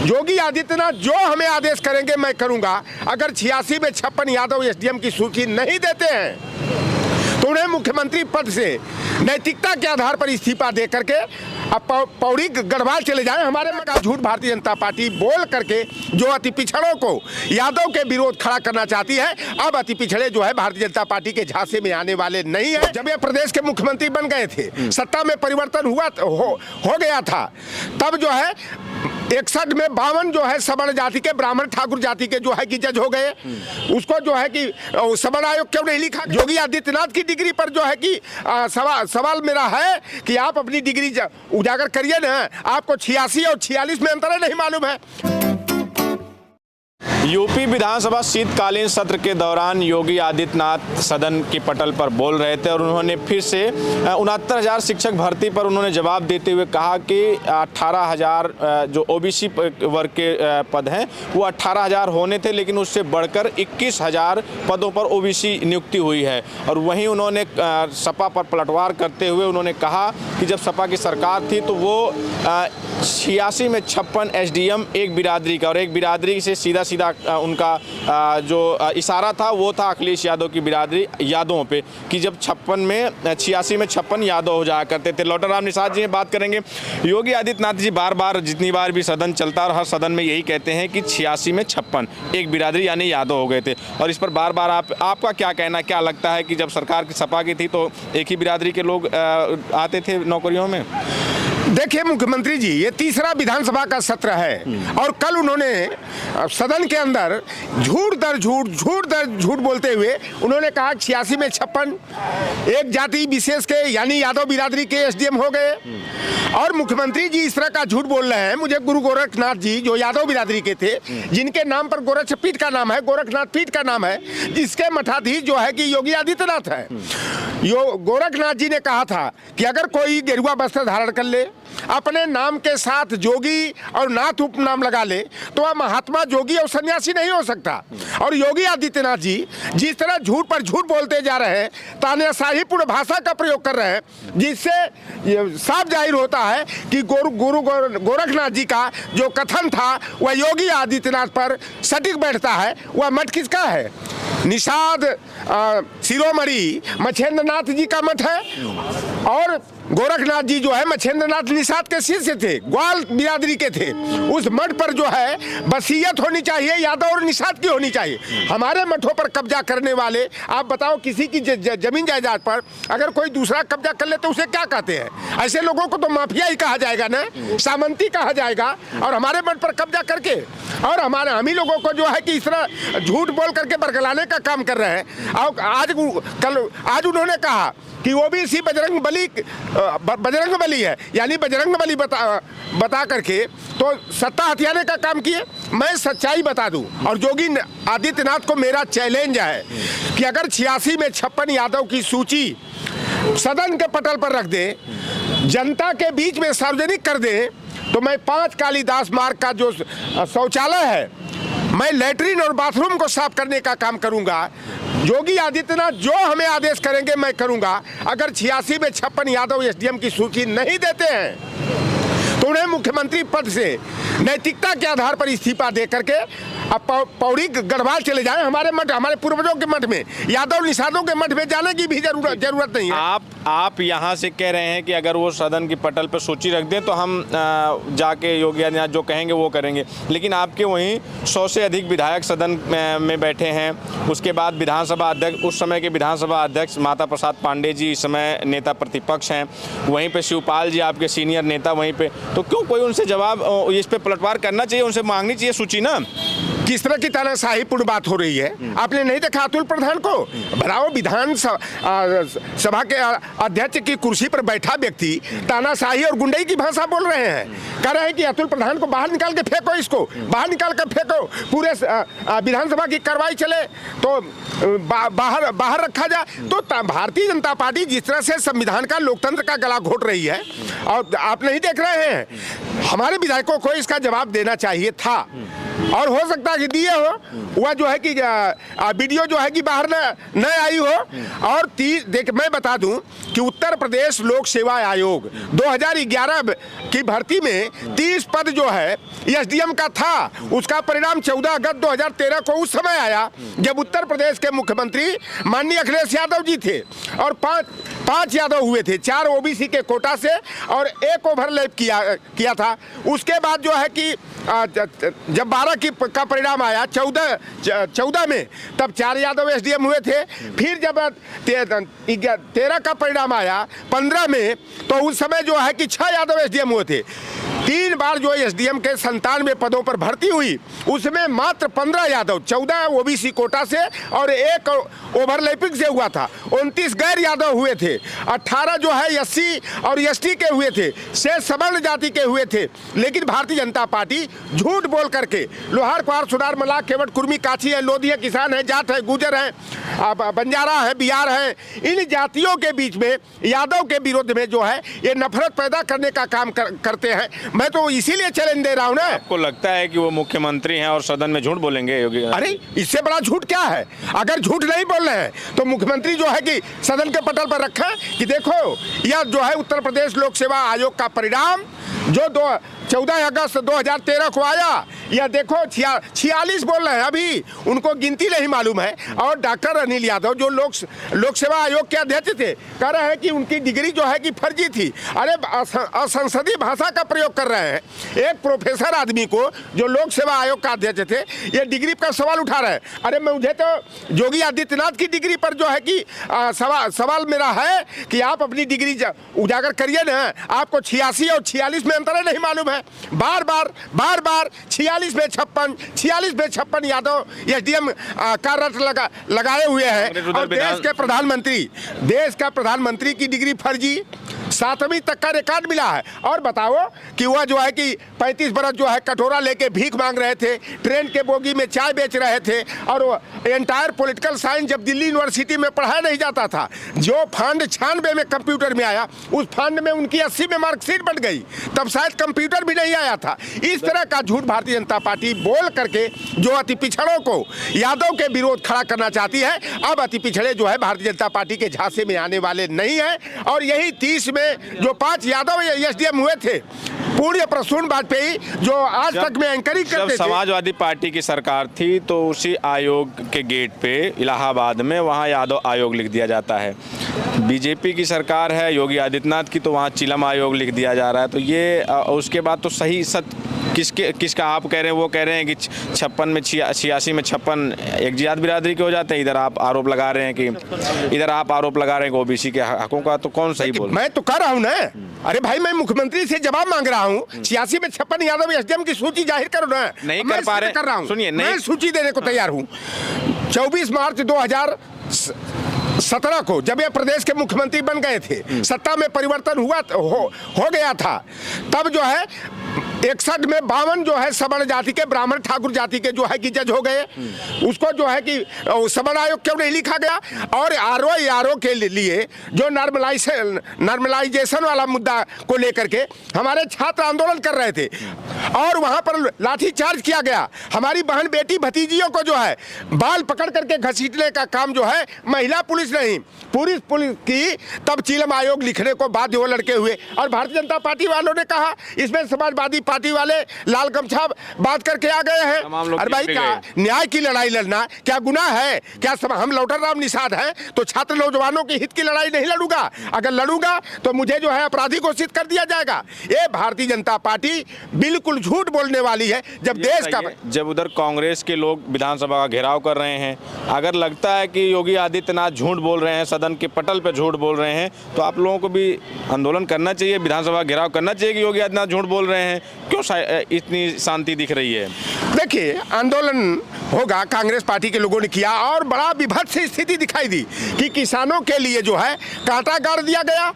योगी आदित्यनाथ जो हमें आदेश करेंगे मैं करूंगा। अगर 86 में 56 यादव एसडीएम की सूची नहीं देते हैं तो उन्हें मुख्यमंत्री पद से नैतिकता के आधार पर इस्तीफा दे करके अब पौड़ी गढ़वाल चले जाएं। हमारे में का झूठ भारतीय जनता पार्टी बोल करके जो अति पिछड़ों को यादव के विरोध खड़ा करना चाहती है, अब अति पिछड़े जो है भारतीय जनता पार्टी के झांसे में आने वाले नहीं है। जब ये प्रदेश के मुख्यमंत्री बन गए थे, सत्ता में परिवर्तन हो गया था, तब जो है 61 में 52 जो है सवर्ण जाति के ब्राह्मण ठाकुर जाति के जो है कि जज हो गए। उसको जो है कि सवर्ण आयोग क्यों नहीं लिखा? योगी आदित्यनाथ की डिग्री पर जो है कि सवाल मेरा है कि आप अपनी डिग्री उजागर करिए ना। आपको 86 और 46 में अंतर नहीं मालूम है। यूपी विधानसभा शीतकालीन सत्र के दौरान योगी आदित्यनाथ सदन के पटल पर बोल रहे थे और उन्होंने फिर से 69,000 शिक्षक भर्ती पर उन्होंने जवाब देते हुए कहा कि 18,000 जो ओबीसी वर्ग के पद हैं वो 18,000 होने थे, लेकिन उससे बढ़कर 21,000 पदों पर ओबीसी नियुक्ति हुई है। और वहीं उन्होंने सपा पर पलटवार करते हुए उन्होंने कहा कि जब सपा की सरकार थी तो वो 86 में 56 एसडीएम एक बिरादरी का, और एक बिरादरी से सीधा सीधा उनका जो इशारा था वो था अखिलेश यादव की बिरादरी यादवों पे, कि जब 86 में 56 यादव हो जाया करते थे। लौटा राम निषाद जी बात करेंगे। योगी आदित्यनाथ जी बार बार जितनी बार भी सदन चलता और हर सदन में यही कहते हैं कि 86 में 56 एक बिरादरी यानी यादव हो गए थे, और इस पर बार बार आपका क्या कहना, क्या लगता है कि जब सरकार की सपा की थी तो एक ही बिरादरी के लोग आते थे नौकरियों में? देखिए मुख्यमंत्री जी, ये तीसरा विधानसभा का सत्र है और कल उन्होंने सदन के अंदर झूठ दर झूठ बोलते हुए उन्होंने कहा 86 में 56 एक जाति विशेष के यानी यादव बिरादरी के एसडीएम हो गए। और मुख्यमंत्री जी इस तरह का झूठ बोल रहे हैं। मुझे गुरु गोरखनाथ जी जो यादव बिरादरी के थे, जिनके नाम पर गोरक्षपीठ का नाम है, गोरखनाथ पीठ का नाम है, जिसके मठाधीश जो है कि योगी आदित्यनाथ है, गोरखनाथ जी ने कहा था कि अगर कोई गेरुआ वस्त्र धारण कर ले, अपने नाम के साथ जोगी और नाथ उपनाम लगा ले, तो वह महात्मा जोगी और सन्यासी नहीं हो सकता। और योगी आदित्यनाथ जी जिस तरह झूठ पर झूठ बोलते जा रहे हैं, तानाशाहीपूर्ण भाषा का प्रयोग कर रहे हैं, जिससे साफ जाहिर होता है कि गुरु गोरखनाथ जी का जो कथन था वह योगी आदित्यनाथ पर सटीक बैठता है। वह मठ किसका है? निषाद शिरोमणि मच्छेंद्रनाथ जी का मठ है, और गोरखनाथ जी जो है मच्छेंद्रनाथ निषाद के शिष्य थे, ग्वाल बिरादरी के थे। उस मठ पर जो है बसीयत होनी चाहिए, यादव और निषाद की होनी चाहिए। हमारे मठों पर कब्जा करने वाले, आप बताओ किसी की जमीन जायदाद पर अगर कोई दूसरा कब्जा कर ले तो उसे क्या कहते हैं? ऐसे लोगों को तो माफिया ही कहा जाएगा ना, सामंती कहा जाएगा। और हमारे मठ पर कब्जा करके और हम ही लोगों को जो है कि इस तरह झूठ बोल करके बरगलाने का काम कर रहे हैं। और आज उन्होंने कहा कि ओबीसी बजरंग बली है, यानी बजरंग बली बता करके तो सत्ता हथियाने का काम किए। मैं सच्चाई बता दूं, और योगी आदित्यनाथ को मेरा चैलेंज है कि अगर 86 में 56 यादव की सूची सदन के पटल पर रख दे, जनता के बीच में सार्वजनिक कर दे, तो मैं 5 कालिदास मार्ग का जो शौचालय है, मैं लैट्रिन और बाथरूम को साफ करने का काम करूंगा। योगी आदित्यनाथ जो हमें आदेश करेंगे मैं करूंगा। अगर 86 में 56 यादव एसडीएम की सूची नहीं देते हैं तो उन्हें मुख्यमंत्री पद से नैतिकता के आधार पर इस्तीफा दे करके अब पौड़ी गढ़वाल चले जाएं। हमारे मठ, हमारे पूर्वजों के मठ में, यादव निषादों के मठ में जाने की भी जरूरत नहीं है। आप यहाँ से कह रहे हैं कि अगर वो सदन की पटल पर सूची रख दें तो हम जाके योगी आदित्यनाथ जो कहेंगे वो करेंगे, लेकिन आपके वहीं 100 से अधिक विधायक सदन में बैठे हैं। उसके बाद विधानसभा अध्यक्ष, उस समय के विधानसभा अध्यक्ष माता प्रसाद पांडे जी इस समय नेता प्रतिपक्ष हैं, वहीं पे शिवपाल जी आपके सीनियर नेता वहीं पे, तो क्यों कोई उनसे जवाब इस पे पलटवार करना चाहिए, उनसे मांगनी चाहिए सूची ना? किस तरह की तानाशाहीपूर्ण बात हो रही है? आपने नहीं देखा अतुल प्रधान को? भराओ विधान सभा के अध्यक्ष की कुर्सी पर बैठा व्यक्ति तानाशाही और गुंडई की भाषा बोल रहे हैं। कह रहे हैं कि अतुल प्रधान को बाहर निकाल के फेंको, इसको बाहर निकाल कर फेंको, पूरे विधानसभा की कार्रवाई चले तो बाहर रखा जाए। तो भारतीय जनता पार्टी जिस तरह से संविधान का, लोकतंत्र का गला घोट रही है, और आप नहीं देख रहे हैं, हमारे विधायकों को इसका जवाब देना चाहिए था। और हो सकता है कि दिए हो, वह जो है कि वीडियो जो है कि बाहर न आई हो। और देख मैं बता दूं कि उत्तर प्रदेश लोक सेवा आयोग 2011 की भर्ती में 30 पद जो है एसडीएम का था, उसका परिणाम 14 अगस्त 2013 को उस समय आया जब उत्तर प्रदेश के मुख्यमंत्री माननीय अखिलेश यादव जी थे और पांच यादव हुए थे, 4 ओबीसी के कोटा से और 1 ओवरलैप किया था। उसके बाद जो है कि जब 12 का परिणाम आया 14 में, तब 4 यादव एसडीएम हुए थे। फिर जब 13 का परिणाम आया 15 में, तो उस समय जो है कि 6 यादव एसडीएम हुए थे। 3 बार जो एसडीएम के 97 पदों पर भर्ती हुई, उसमें मात्र 15 यादव, 14 ओबीसी कोटा से और 1 ओवरलैपिंग से हुआ था। 29 गैर यादव हुए थे, 18 जो है एससी और एसटी के हुए थे, 6 सवर्ण जाति के हुए थे। लेकिन भारतीय जनता पार्टी झूठ बोल करके लोहार कुहार सुनार मलाह केवट कुर्मी काछी है, लोधी है, किसान है, जाट है, गुजर है, बंजारा है, बिहार है, इन जातियों के बीच में यादव के विरोध में जो है ये नफरत पैदा करने का काम करते हैं। मैं तो इसीलिए चैलेंज दे रहा हूं ना। आपको लगता है कि वो मुख्यमंत्री हैं और सदन में झूठ बोलेंगे योगी? अरे इससे बड़ा झूठ क्या है? अगर झूठ नहीं बोल रहे हैं तो मुख्यमंत्री जो है कि सदन के पटल पर रखें कि देखो यह जो है उत्तर प्रदेश लोक सेवा आयोग का परिणाम जो 14 अगस्त 2013 को आया, यह देखो 46 बोल रहे हैं, अभी उनको गिनती नहीं मालूम है। और डॉक्टर अनिल यादव जो लोक सेवा आयोग के अध्यक्ष थे, कह रहे हैं कि उनकी डिग्री जो है कि फर्जी थी। अरे असंसदीय भाषा का प्रयोग कर रहे हैं। एक प्रोफेसर आदमी को जो लोक सेवा आयोग का अध्यक्ष थे, ये डिग्री का सवाल उठा रहे हैं। अरे मुझे तो योगी आदित्यनाथ की डिग्री पर जो है कि सवाल मेरा है कि आप अपनी डिग्री उजागर करिए ना। आपको 86 और 46 में अंतर नहीं मालूम है। बार बार 46 में 56 यादव एसडीएम का रट लगाए हुए हैं। और देश का प्रधानमंत्री की डिग्री फर्जी, 7वीं तक का रिकॉर्ड मिला है। और बताओ कि वह जो है कि 35 बरस जो है कटोरा लेके भीख मांग रहे थे, ट्रेन के बोगी में चाय बेच रहे थे। और एंटायर पॉलिटिकल साइंस जब दिल्ली यूनिवर्सिटी में पढ़ाया नहीं जाता था, जो फंड 96 में कंप्यूटर में आया, उस फंड में उनकी 80 में मार्कशीट बन गई, तब शायद कंप्यूटर भी नहीं आया था। इस तरह का झूठ भारतीय जनता पार्टी बोल करके जो अति पिछड़ों को यादव के विरोध खड़ा करना चाहती है। अब अति पिछड़े जो है भारतीय जनता पार्टी के झांसे में आने वाले नहीं है। और यही 30 में जो 5 यादव एसडीएम हुए थे, पूर्व प्रसून वाजपेयी जो आज तक में एंकरिंग करते थे। समाजवादी पार्टी की सरकार थी तो उसी आयोग के गेट पे इलाहाबाद में वहाँ यादव आयोग लिख दिया जाता है। बीजेपी की सरकार है योगी आदित्यनाथ की, तो वहाँ चिलम आयोग लिख दिया जा रहा है। तो ये उसके बाद तो सही किसका आप कह रहे हैं? वो कह रहे हैं कि 56 में 86 में 56 एक जियाद बिरादरी के हो जाते हैं। इधर आप आरोप लगा रहे हैं कि ओबीसी के हकों का, तो कौन सही बोल? मैं तो कर रहा हूँ ना। अरे भाई मैं मुख्यमंत्री से जवाब मांग रहा हूँ। 86 में 56 यादव एसडीएम की सूची जाहिर करो ना। नहीं कर पा रहे। कर रहा हूँ, सुनिए, मैं सूची देने को तैयार हूँ। 24 मार्च 2017 को जब ये प्रदेश के मुख्यमंत्री बन गए थे, सत्ता में परिवर्तन हो गया था, तब जो है 61 में 52 जो है सवर्ण जाति के, ब्राह्मण ठाकुर जाति के जो है कि जज हो गए। उसको जो है कि सवर्ण आयोग क्यों नहीं लिखा गया? और आरओ के लिए जो नॉर्मलाइजेशन वाला मुद्दा को लेकर के हमारे छात्र आंदोलन कर रहे थे और वहां पर लाठीचार्ज किया गया। हमारी बहन बेटी भतीजियों को जो है बाल पकड़ करके घसीटने का काम जो है महिला पुलिस नहीं, पुलिस की, तब चिलम आयोग लिखने को बाध्य वो लड़के हुए। और भारतीय जनता पार्टी वालों ने कहा इसमें समाजवादी पार्टी वाले लाल गमछा बात करके आ गए हैं। अरे भाई क्या न्याय की लड़ाई लड़ना क्या गुनाह है? क्या हम लौटर राम निषाद हैं तो छात्र नौजवानों के हित की लड़ाई नहीं लड़ूंगा? अगर लड़ूंगा तो मुझे जो है अपराधी घोषित कर दिया जाएगा। ये भारतीय जनता पार्टी बिल्कुल झूठ बोलने वाली है। जब उधर कांग्रेस के लोग विधानसभा का घेराव कर रहे हैं, अगर लगता है कि योगी आदित्यनाथ झूठ बोल रहे हैं, सदन के पटल पे झूठ बोल रहे हैं, तो आप लोगों को भी आंदोलन करना चाहिए, विधानसभा घेराव करना चाहिए कि योगी आदित्यनाथ झूठ बोल रहे हैं। क्यों इतनी शांति दिख रही है? देखिए आंदोलन होगा, कांग्रेस पार्टी के लोगों ने किया और बड़ा विभत्स स्थिति दिखाई दी कि किसानों के लिए जो है कांटा गाड़ दिया गया।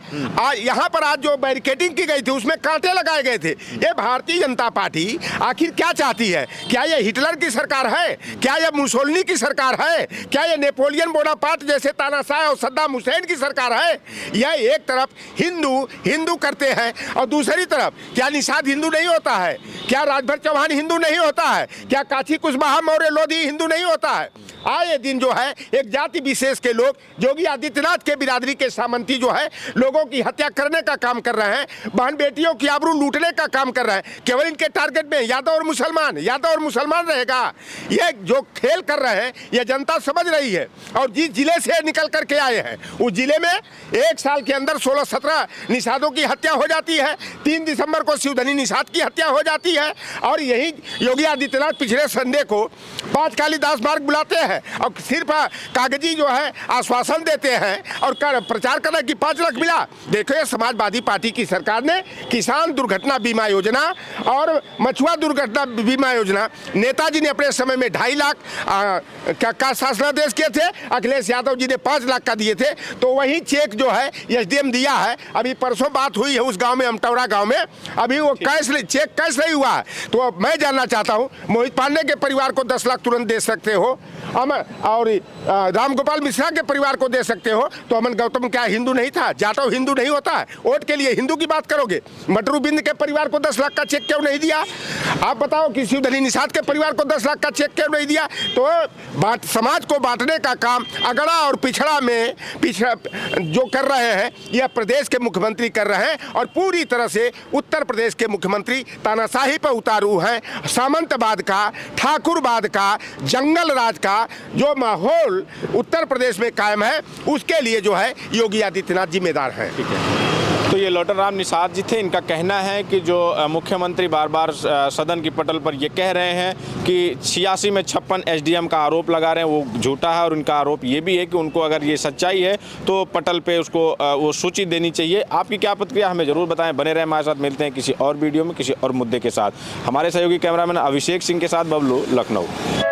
यहाँ पर आज जो बैरिकेडिंग की गई थी उसमें कांटे लगाए गए थे। ये भारतीय जनता पार्टी आखिर क्या चाहती है? क्या ये हिटलर की सरकार है? क्या ये मुसोलिनी की सरकार है? क्या ये नेपोलियन बोनापार्ट जैसे तानाशाह और सद्दाम हुसैन की सरकार है? यह एक तरफ हिंदू करते हैं और दूसरी तरफ क्या निषाद हिंदू नहीं होता है? क्या राजभर चौहान हिंदू नहीं होता है? है। क्या काशी कुशवाहा मौर्य लोधी हिंदू नहीं होता है? आए दिन जो है एक जाति विशेष के लोग योगी आदित्यनाथ के बिरादरी के सामंती जो है लोगों की हत्या करने का काम कर रहे हैं, बहन बेटियों की आबरू लूटने का काम कर रहे हैं। केवल इनके टारगेट में यादव और मुसलमान रहेगा। ये जो खेल कर रहे हैं ये जनता समझ रही है। और जिस जिले से निकल करके आए हैं उस जिले में एक साल के अंदर 16-17 निषादों की हत्या हो जाती है। 3 दिसंबर को शिवधनी निषाद की हत्या हो जाती है। और यही योगी आदित्यनाथ पिछले संडे को 5 कालिदास मार्ग बुलाते हैं और सिर्फ कागजी जो है आश्वासन देते हैं और प्रचार करना कि 5 लाख मिला। देखो ये समाजवादी पार्टी की सरकार ने किसान दुर्घटना बीमा योजना और मछुआ दुर्घटना बीमा योजना, नेताजी ने अपने समय में 2.5 लाख का शासनादेश किए थे, अखिलेश यादव जी ने 5 लाख का दिए थे। तो वही चेक जो है एसडीएम दिया है। अभी परसों बात हुई है उस गांव में, अमटौरा गांव में, अभी वो चेक कैश नहीं हुआ है। तो मैं जानना चाहता हूं मोहित पांडे के परिवार को 10 लाख तुरंत दे सकते हो और रामगोपाल मिश्रा के परिवार को दे सकते हो, तो अमन गौतम क्या हिंदू नहीं था? जाटव हिंदू नहीं होता है? वोट के लिए हिंदू की बात करोगे? मटरू बिंद के परिवार को 10 लाख का चेक क्यों नहीं दिया? आप बताओ कि शिवधनी निषाद के परिवार को 10 लाख का चेक क्यों नहीं दिया? तो समाज को बांटने का काम अगड़ा और पिछड़ा जो कर रहे हैं यह प्रदेश के मुख्यमंत्री कर रहे हैं। और पूरी तरह से उत्तर प्रदेश के मुख्यमंत्री तानाशाही पर उतारू हैं। सामंतवाद का, ठाकुरवाद का, जंगल राज का जो माहौल उत्तर प्रदेश में कायम है उसके लिए जो है योगी आदित्यनाथ जिम्मेदार हैं। ठीक है, तो ये लौटन राम निषाद जी थे। इनका कहना है कि जो मुख्यमंत्री बार बार सदन की पटल पर ये कह रहे हैं कि 86 में 56 एसडीएम का आरोप लगा रहे हैं वो झूठा है। और इनका आरोप ये भी है कि उनको अगर ये सच्चाई है तो पटल पे उसको वो सूची देनी चाहिए। आपकी क्या प्रतिक्रिया हमें ज़रूर बताएं। बने रहें हमारे साथ, मिलते हैं किसी और वीडियो में किसी और मुद्दे के साथ। हमारे सहयोगी कैमरामैन अभिषेक सिंह के साथ बबलू, लखनऊ।